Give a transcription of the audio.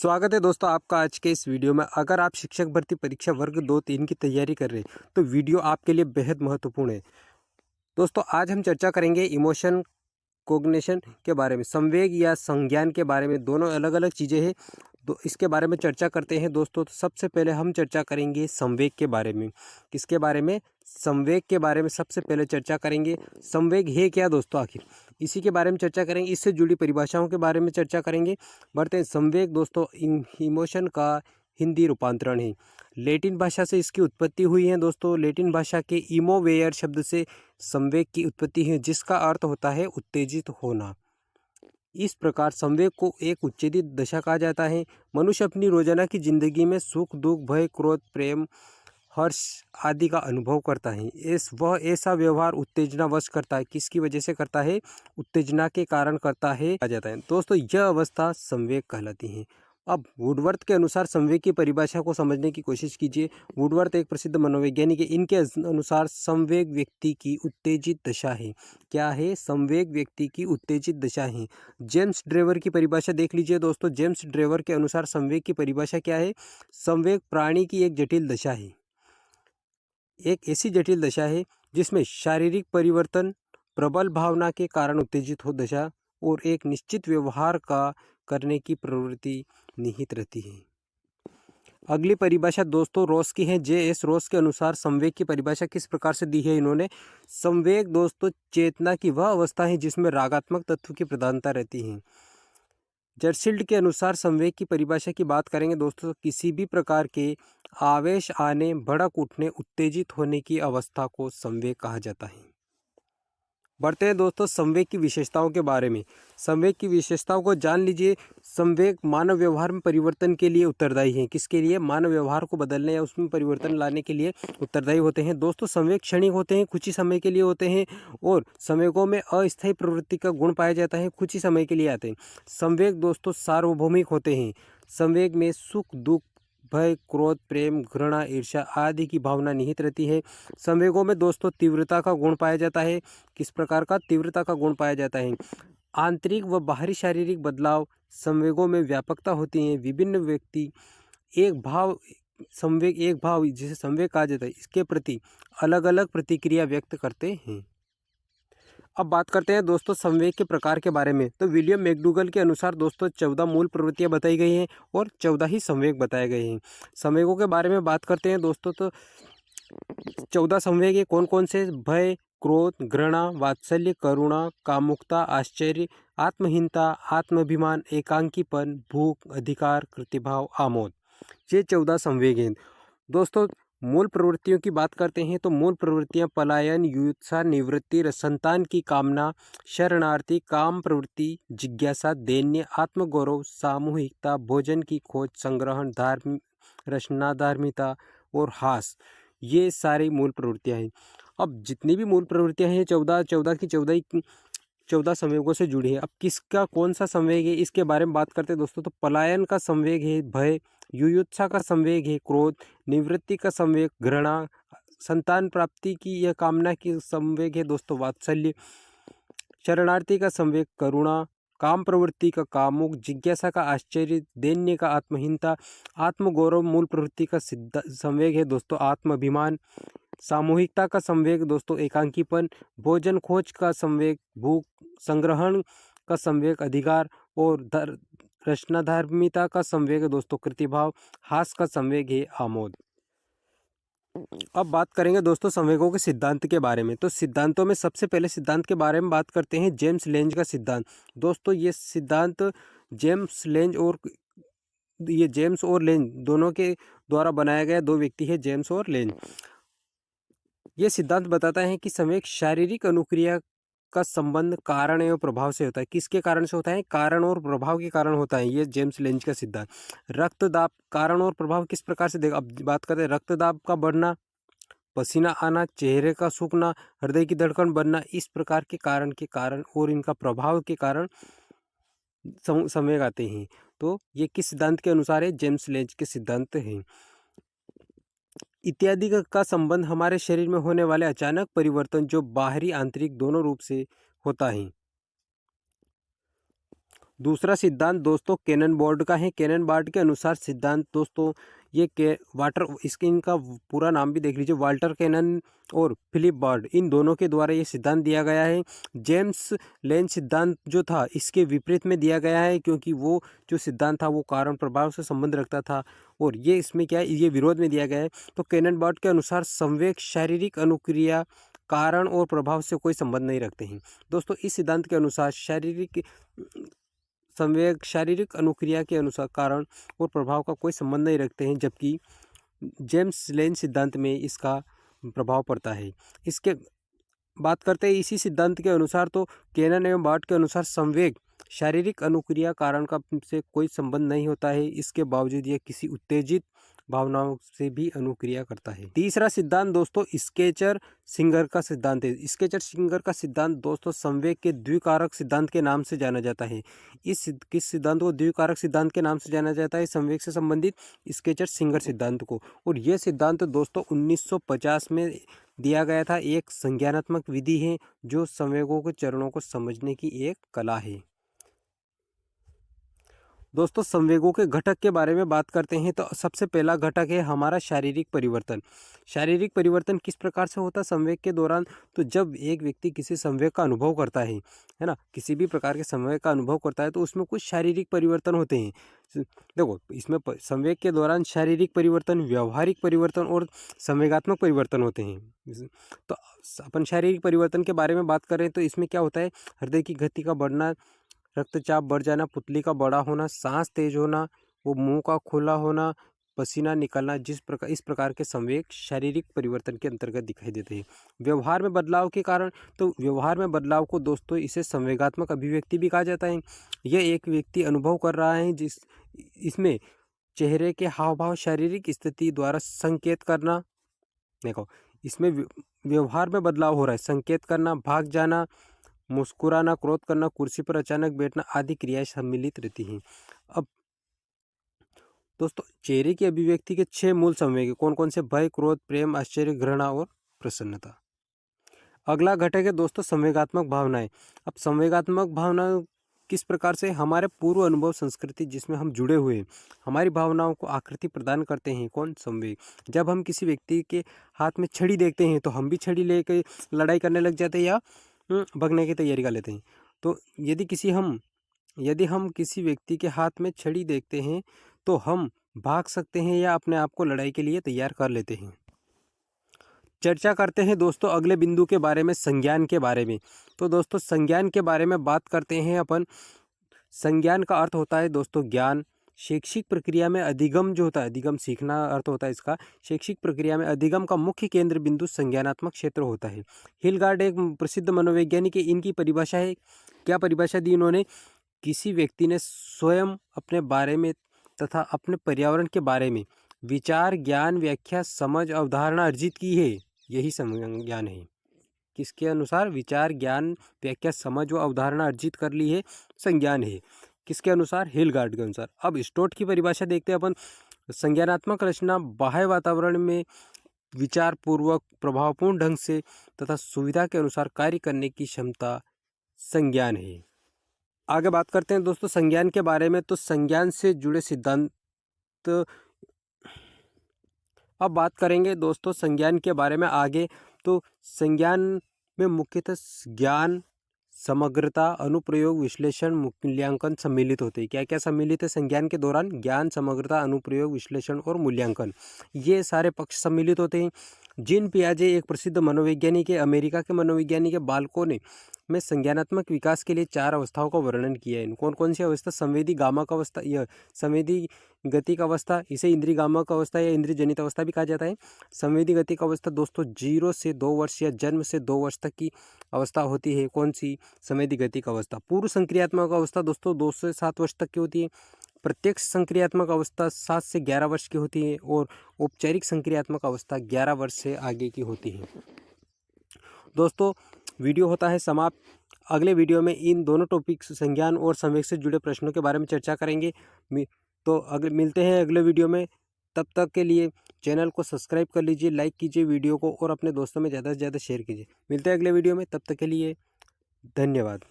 स्वागत है दोस्तों आपका आज के इस वीडियो में। अगर आप शिक्षक भर्ती परीक्षा वर्ग 2-3 की तैयारी कर रहे हैं तो वीडियो आपके लिए बेहद महत्वपूर्ण है। दोस्तों आज हम चर्चा करेंगे इमोशन कोग्निशन के बारे में। संवेग या संज्ञान के बारे में, दोनों अलग अलग चीज़ें हैं। तो इसके बारे में चर्चा करते हैं दोस्तों। तो सबसे पहले हम चर्चा करेंगे संवेग के बारे में। किसके बारे में? संवेग के बारे में सबसे पहले चर्चा करेंगे। संवेग है क्या दोस्तों आखिर, इसी के बारे में चर्चा करेंगे। इससे जुड़ी परिभाषाओं के बारे में चर्चा करेंगे। बढ़ते हैं। संवेग दोस्तों इमोशन का हिंदी रूपांतरण है। लैटिन भाषा से इसकी उत्पत्ति हुई है दोस्तों। लैटिन भाषा के इमोवेयर शब्द से संवेग की उत्पत्ति है, जिसका अर्थ होता है उत्तेजित होना। इस प्रकार संवेग को एक उत्तेजित दशा कहा जाता है। मनुष्य अपनी रोजाना की जिंदगी में सुख, दुख, भय, क्रोध, प्रेम, हर्ष आदि का अनुभव करता है। वह ऐसा व्यवहार उत्तेजनावश करता है। किसकी वजह से करता है? उत्तेजना के कारण करता है कहा जाता है दोस्तों। यह अवस्था संवेग कहलाती है। अब वुडवर्थ के अनुसार संवेग की परिभाषा को समझने की कोशिश कीजिए। वुडवर्थ एक प्रसिद्ध मनोवैज्ञानिक है। इनके अनुसार संवेग व्यक्ति की उत्तेजित दशा है। क्या है? संवेग व्यक्ति की उत्तेजित दशा है। जेम्स ड्रेवर की परिभाषा देख लीजिए दोस्तों। जेम्स ड्रेवर के अनुसार संवेग की परिभाषा क्या है? संवेग प्राणी की एक जटिल दशा है। एक ऐसी जटिल दशा है जिसमें शारीरिक परिवर्तन, प्रबल भावना के कारण उत्तेजित हो दशा और एक निश्चित व्यवहार का करने की प्रवृत्ति निहित रहती है। अगली परिभाषा दोस्तों रॉस की है। जे.एस. रॉस के अनुसार संवेग की परिभाषा किस प्रकार से दी है इन्होंने? संवेग दोस्तों चेतना की वह अवस्था है जिसमें रागात्मक तत्व की प्रधानता रहती है। जर्सिल्ड के अनुसार संवेग की परिभाषा की बात करेंगे दोस्तों, किसी भी प्रकार के आवेश आने, भड़क उठने, उत्तेजित होने की अवस्था को संवेग कहा जाता है। बढ़ते हैं दोस्तों संवेग की विशेषताओं के बारे में। संवेग की विशेषताओं को जान लीजिए। संवेग मानव व्यवहार में परिवर्तन के लिए उत्तरदायी है। किसके लिए? मानव व्यवहार को बदलने या उसमें परिवर्तन लाने के लिए उत्तरदायी होते हैं दोस्तों। संवेग क्षणिक होते हैं, कुछ ही समय के लिए होते हैं और संवेगों में अस्थायी प्रवृत्ति का गुण पाया जाता है, कुछ ही समय के लिए आते हैं। संवेग दोस्तों सार्वभौमिक होते हैं। संवेग में सुख, दुख, भय, क्रोध, प्रेम, घृणा, ईर्ष्या आदि की भावना निहित रहती है। संवेगों में दोस्तों तीव्रता का गुण पाया जाता है। किस प्रकार का? तीव्रता का गुण पाया जाता है। आंतरिक व बाहरी शारीरिक बदलाव संवेगों में व्यापकता होती है। विभिन्न व्यक्ति एक भाव जिसे संवेग कहा जाता है, इसके प्रति अलग अलग प्रतिक्रिया व्यक्त करते हैं। अब बात करते हैं दोस्तों संवेग के प्रकार के बारे में। तो विलियम मैकडूगल के अनुसार दोस्तों 14 मूल प्रवृत्तियां बताई गई हैं और 14 ही संवेग बताए गए हैं। संवेगों के बारे में बात करते हैं दोस्तों। तो 14 संवेग है। कौन कौन से? भय, क्रोध, घृणा, वात्सल्य, करुणा, कामुकता, आश्चर्य, आत्महीनता, आत्माभिमान, एकांकीपन, भूख, अधिकार, कृतिभाव, आमोद। ये 14 संवेग हैं दोस्तों। मूल प्रवृत्तियों की बात करते हैं तो मूल प्रवृत्तियां पलायन, युत्सा, निवृत्ति, संतान की कामना, शरणार्थी, काम प्रवृत्ति, जिज्ञासा, दैन्य, आत्मगौरव, सामूहिकता, भोजन की खोज, संग्रहण, रचनाधार्मिता और हास, ये सारी मूल प्रवृत्तियां हैं। अब जितनी भी मूल प्रवृत्तियां हैं 14 की 14 संवेगों से जुड़ी है। अब किसका कौन सा संवेग है इसके बारे में बात करते हैं दोस्तों। तो पलायन का संवेग है भय, युयुत्सा का संवेग है क्रोध, निवृत्ति का संवेग घृणा, संतान प्राप्ति की यह कामना की संवेग है दोस्तों वात्सल्य, शरणार्थी का संवेग करुणा, काम प्रवृत्ति का कामुक, जिज्ञासा का आश्चर्य, दैन्य का आत्महीनता, आत्मगौरव मूल प्रवृत्ति का संवेग है दोस्तों आत्माभिमान, सामूहिकता का संवेग दोस्तों एकांकीपन, भोजन खोज का संवेग भूख, संग्रहण का संवेग अधिकार और रचनाधार्मिता का संवेग है दोस्तों कृतिभाव, हास का संवेग है आमोद। अब बात करेंगे दोस्तों संवेगों के सिद्धांत के बारे में। तो सिद्धांतों में सबसे पहले सिद्धांत के बारे में बात करते हैं जेम्स लेंज का सिद्धांत। दोस्तों ये सिद्धांत जेम्स और लेंज दोनों के द्वारा बनाया गया दो व्यक्ति है, जेम्स और लेंज। ये सिद्धांत बताता है कि संवेग शारीरिक अनुक्रिया का संबंध कारण एवं प्रभाव से होता है। किसके कारण से होता है? कारण और प्रभाव के कारण होता है। ये जेम्स लेंज का सिद्धांत। रक्तदाब कारण और प्रभाव किस प्रकार से देखा? अब बात करते हैं रक्तदाब का बढ़ना, पसीना आना, चेहरे का सूखना, हृदय की धड़कन बढ़ना, इस प्रकार के कारण और इनका प्रभाव के कारण संवेग आते हैं। तो ये किस सिद्धांत के अनुसार है? जेम्स लेंज के सिद्धांत हैं। इत्यादि का संबंध हमारे शरीर में होने वाले अचानक परिवर्तन जो बाहरी आंतरिक दोनों रूप से होता है। दूसरा सिद्धांत दोस्तों कैनन बोर्ड का है। कैनन बोर्ड के अनुसार सिद्धांत दोस्तों ये इनका पूरा नाम भी देख लीजिए, वाल्टर कैनन और फिलिप बर्ड, इन दोनों के द्वारा ये सिद्धांत दिया गया है। जेम्स लेंज सिद्धांत जो था इसके विपरीत में दिया गया है, क्योंकि वो जो सिद्धांत था वो कारण प्रभाव से संबंध रखता था, और ये इसमें क्या है, ये विरोध में दिया गया है। तो कैनन बर्ड के अनुसार संवेग शारीरिक अनुक्रिया कारण और प्रभाव से कोई संबंध नहीं रखते हैं। दोस्तों इस सिद्धांत के अनुसार संवेग शारीरिक अनुक्रिया के अनुसार कारण और प्रभाव का कोई संबंध नहीं रखते हैं, जबकि जेम्स लेंज सिद्धांत में इसका प्रभाव पड़ता है। इसके बात करते हैं इसी सिद्धांत के अनुसार, तो कैनन एवं बर्ड के अनुसार संवेग शारीरिक अनुक्रिया कारण का से कोई संबंध नहीं होता है, इसके बावजूद यह किसी उत्तेजित भावनाओं से भी अनुक्रिया करता है। तीसरा सिद्धांत दोस्तों स्केचर सिंगर का सिद्धांत है। स्केचर सिंगर का सिद्धांत दोस्तों संवेग के द्विकारक सिद्धांत के नाम से जाना जाता है। किस सिद्धांत को द्विकारक सिद्धांत के नाम से जाना जाता है? संवेग से संबंधित स्केचर सिंगर सिद्धांत को। और यह सिद्धांत दोस्तों 1950 में दिया गया था। एक संज्ञानात्मक विधि है जो संवेगों के चरणों को समझने की एक कला है। दोस्तों संवेगों के घटक के बारे में बात करते हैं, तो सबसे पहला घटक है हमारा शारीरिक परिवर्तन। शारीरिक परिवर्तन किस प्रकार से होता है संवेग के दौरान? तो जब एक व्यक्ति किसी संवेग का अनुभव करता है ना, किसी भी प्रकार के संवेग का अनुभव करता है, तो उसमें कुछ शारीरिक परिवर्तन होते हैं। देखो इसमें संवेग के दौरान शारीरिक परिवर्तन, व्यवहारिक परिवर्तन और संवेगात्मक परिवर्तन होते हैं। तो अपन शारीरिक परिवर्तन के बारे में बात करें तो इसमें क्या होता है? हृदय की गति का बढ़ना, रक्तचाप बढ़ जाना, पुतली का बड़ा होना, सांस तेज होना, वो मुंह का खुला होना, पसीना निकलना, इस प्रकार के संवेग शारीरिक परिवर्तन के अंतर्गत दिखाई देते हैं। व्यवहार में बदलाव के कारण, तो व्यवहार में बदलाव को दोस्तों इसे संवेगात्मक अभिव्यक्ति भी कहा जाता है। यह एक व्यक्ति अनुभव कर रहा है इसमें चेहरे के हाव भाव, शारीरिक स्थिति द्वारा संकेत करना। देखो इसमें व्यवहार में बदलाव हो रहा है, संकेत करना, भाग जाना, मुस्कुराना, क्रोध करना, कुर्सी पर अचानक बैठना आदि क्रियाएं सम्मिलित रहती हैं। अब दोस्तों चेहरे की अभिव्यक्ति के 6 मूल संवेग कौन कौन से? भय, क्रोध, प्रेम, आश्चर्य, घृणा और प्रसन्नता। अगला घटक है दोस्तों संवेगात्मक भावनाएं। अब संवेगात्मक भावना किस प्रकार से? हमारे पूर्व अनुभव संस्कृति जिसमें हम जुड़े हुए हैं, हमारी भावनाओं को आकृति प्रदान करते हैं कौन? संवेग। जब हम किसी व्यक्ति के हाथ में छड़ी देखते हैं तो हम भी छड़ी लेकर लड़ाई करने लग जाते हैं या भगने की तैयारी कर लेते हैं। तो यदि हम किसी व्यक्ति के हाथ में छड़ी देखते हैं तो हम भाग सकते हैं या अपने आप को लड़ाई के लिए तैयार कर लेते हैं। चर्चा करते हैं दोस्तों अगले बिंदु के बारे में, संज्ञान के बारे में। तो दोस्तों संज्ञान के बारे में बात करते हैं अपन। संज्ञान का अर्थ होता है दोस्तों ज्ञान। शैक्षिक प्रक्रिया में अधिगम जो होता है, अधिगम सीखना अर्थ होता है इसका। शैक्षिक प्रक्रिया में अधिगम का मुख्य केंद्र बिंदु संज्ञानात्मक क्षेत्र होता है। हिलगार्ड एक प्रसिद्ध मनोवैज्ञानिक है। इनकी परिभाषा है, क्या परिभाषा दी इन्होंने? किसी व्यक्ति ने स्वयं अपने बारे में तथा अपने पर्यावरण के बारे में विचार, ज्ञान, व्याख्या, समझ, अवधारणा अर्जित की है, यही संज्ञान है। किसके अनुसार? विचार, ज्ञान, व्याख्या, समझ व अवधारणा अर्जित कर ली है, संज्ञान है। किसके अनुसार? हिलगार्ड के अनुसार। अब स्टोट की परिभाषा देखते हैं अपन। संज्ञानात्मक रचना बाह्य वातावरण में विचार पूर्वक, प्रभावपूर्ण ढंग से तथा सुविधा के अनुसार कार्य करने की क्षमता संज्ञान है। आगे बात करते हैं दोस्तों संज्ञान के बारे में। तो संज्ञान से जुड़े सिद्धांत अब बात करेंगे दोस्तों संज्ञान के बारे में आगे। तो संज्ञान में मुख्यतः ज्ञान, समग्रता, अनुप्रयोग, विश्लेषण, मूल्यांकन सम्मिलित होते हैं। क्या क्या सम्मिलित है संज्ञान के दौरान? ज्ञान, समग्रता, अनुप्रयोग, विश्लेषण और मूल्यांकन, ये सारे पक्ष सम्मिलित होते हैं। जीन पियाजे एक प्रसिद्ध मनोवैज्ञानिक है। अमेरिका के मनोवैज्ञानिक है। बालकों ने में संज्ञानात्मक विकास के लिए 4 अवस्थाओं का वर्णन किया है। कौन कौन सी अवस्था? संवेदी गामक अवस्था, यह संवेदी गतिक अवस्था, इसे इंद्रिय गामक अवस्था या इंद्रिय जनित अवस्था भी कहा जाता है। संवेदी गतिक अवस्था दोस्तों 0 से 2 वर्ष या जन्म से 2 वर्ष तक की अवस्था होती है। कौन सी? संवेदी गतिक अवस्था। पूर्व संक्रियात्मक अवस्था दोस्तों 2 से 7 वर्ष तक की होती है। प्रत्यक्ष संक्रियात्मक अवस्था 7 से 11 वर्ष की होती है और औपचारिक संक्रियात्मक अवस्था 11 वर्ष से आगे की होती है। दोस्तों वीडियो होता है समाप्त। अगले वीडियो में इन दोनों टॉपिक्स संज्ञान और संवेग से जुड़े प्रश्नों के बारे में चर्चा करेंगे। तो मिलते हैं अगले वीडियो में। तब तक के लिए चैनल को सब्सक्राइब कर लीजिए, लाइक कीजिए वीडियो को और अपने दोस्तों में ज़्यादा से ज़्यादा शेयर कीजिए। मिलते हैं अगले वीडियो में, तब तक के लिए धन्यवाद।